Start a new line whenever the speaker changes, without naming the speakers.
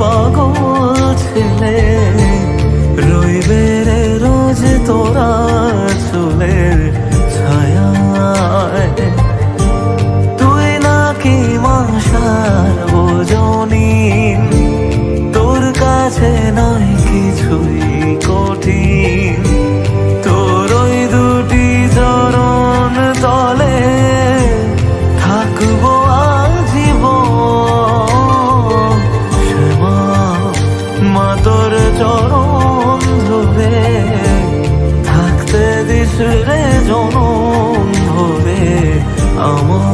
পাগল ছেলে রইবে রে রোজ তোরা চুলের ছায়ায়। তুই নাকি মাসার বোঝনি, তোর কাছে নয় কিছুই কঠিন। তোর ওই দুটি চরণ তলে থাকবো আজীবন। শ্যামা মা তোর চরণ ধরে থাকতে দিস রে জনম ভরে আমার।